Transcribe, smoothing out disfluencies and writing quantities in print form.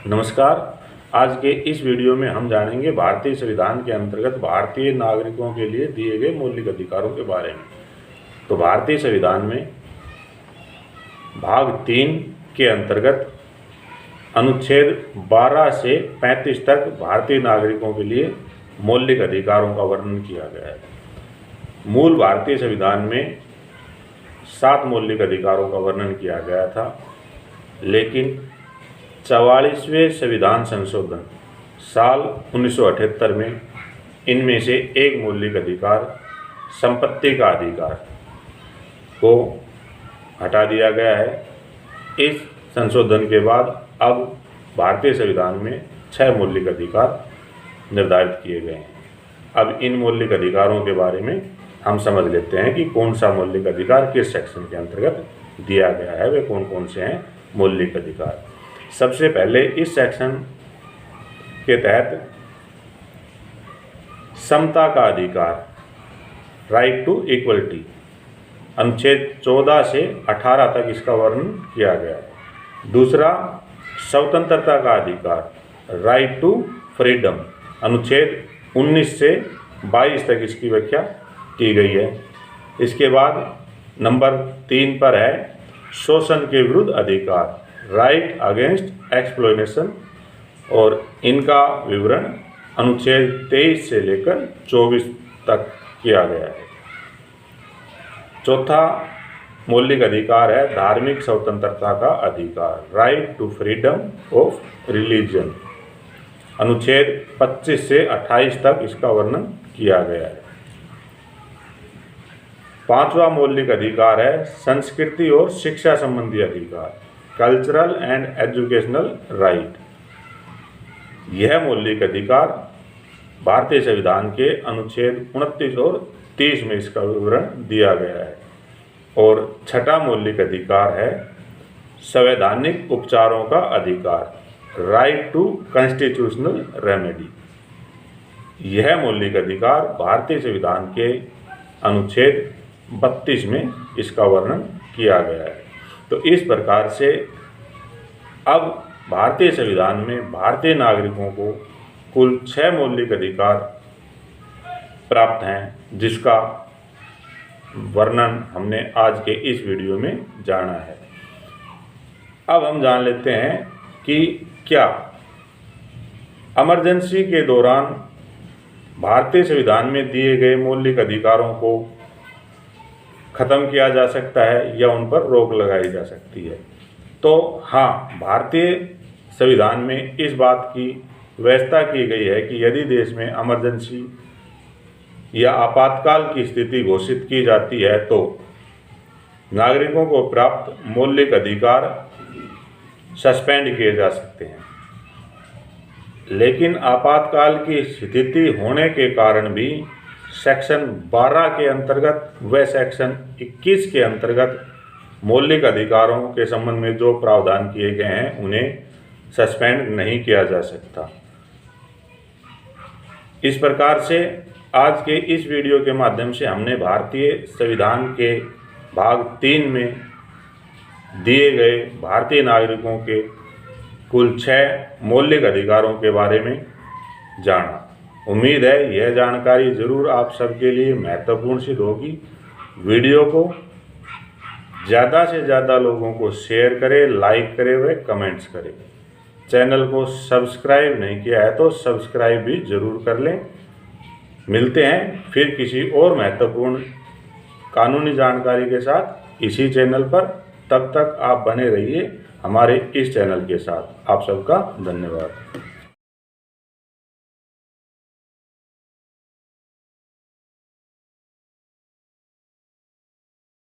नमस्कार। आज के इस वीडियो में हम जानेंगे भारतीय संविधान के अंतर्गत भारतीय नागरिकों के लिए दिए गए मौलिक अधिकारों के बारे में। तो भारतीय संविधान में भाग 3 के अंतर्गत अनुच्छेद 12 से 35 तक भारतीय नागरिकों के लिए मौलिक अधिकारों का वर्णन किया गया है। मूल भारतीय संविधान में 7 मौलिक अधिकारों का वर्णन किया गया था, लेकिन 44वें संविधान संशोधन साल 1978 में इनमें से एक मौलिक अधिकार संपत्ति का अधिकार को हटा दिया गया है। इस संशोधन के बाद अब भारतीय संविधान में 6 मौलिक अधिकार निर्धारित किए गए हैं। अब इन मौलिक अधिकारों के बारे में हम समझ लेते हैं कि कौन सा मौलिक अधिकार किस सेक्शन के अंतर्गत दिया गया है, वे कौन कौन से हैं मौलिक अधिकार। सबसे पहले इस सेक्शन के तहत समता का अधिकार, राइट टू इक्वलिटी, अनुच्छेद 14 से 18 तक इसका वर्णन किया गया है। दूसरा, स्वतंत्रता का अधिकार, राइट टू फ्रीडम, अनुच्छेद 19 से 22 तक इसकी व्याख्या की गई है। इसके बाद नंबर 3 पर है शोषण के विरुद्ध अधिकार, राइट अगेंस्ट एक्सप्लॉयटेशन, और इनका विवरण अनुच्छेद 23 से लेकर 24 तक किया गया है। चौथा मौलिक अधिकार है धार्मिक स्वतंत्रता का अधिकार, right to freedom of religion, अनुच्छेद 25 से 28 तक इसका वर्णन किया गया है। पांचवा मौलिक अधिकार है संस्कृति और शिक्षा संबंधी अधिकार, कल्चरल एंड एजुकेशनल राइट। यह मौलिक अधिकार भारतीय संविधान के अनुच्छेद 29 और 30 में इसका विवरण दिया गया है। और छठा मौलिक अधिकार है संवैधानिक उपचारों का अधिकार, राइट टू कॉन्स्टिट्यूशनल रेमेडी। यह मौलिक अधिकार भारतीय संविधान के अनुच्छेद 32 में इसका वर्णन किया गया है। तो इस प्रकार से अब भारतीय संविधान में भारतीय नागरिकों को कुल 6 मौलिक अधिकार प्राप्त हैं, जिसका वर्णन हमने आज के इस वीडियो में जाना है। अब हम जान लेते हैं कि क्या इमरजेंसी के दौरान भारतीय संविधान में दिए गए मौलिक अधिकारों को ख़त्म किया जा सकता है या उन पर रोक लगाई जा सकती है। तो हाँ, भारतीय संविधान में इस बात की व्यवस्था की गई है कि यदि देश में इमरजेंसी या आपातकाल की स्थिति घोषित की जाती है तो नागरिकों को प्राप्त मौलिक अधिकार सस्पेंड किए जा सकते हैं। लेकिन आपातकाल की स्थिति होने के कारण भी सेक्शन 12 के अंतर्गत व सेक्शन 21 के अंतर्गत मौलिक अधिकारों के संबंध में जो प्रावधान किए गए हैं उन्हें सस्पेंड नहीं किया जा सकता। इस प्रकार से आज के इस वीडियो के माध्यम से हमने भारतीय संविधान के भाग 3 में दिए गए भारतीय नागरिकों के कुल 6 मौलिक अधिकारों के बारे में जाना। उम्मीद है यह जानकारी ज़रूर आप सबके लिए महत्वपूर्ण सिद्ध होगी। वीडियो को ज़्यादा से ज़्यादा लोगों को शेयर करें, लाइक करें व कमेंट्स करें। चैनल को सब्सक्राइब नहीं किया है तो सब्सक्राइब भी ज़रूर कर लें। मिलते हैं फिर किसी और महत्वपूर्ण कानूनी जानकारी के साथ इसी चैनल पर। तब तक आप बने रहिए हमारे इस चैनल के साथ। आप सबका धन्यवाद।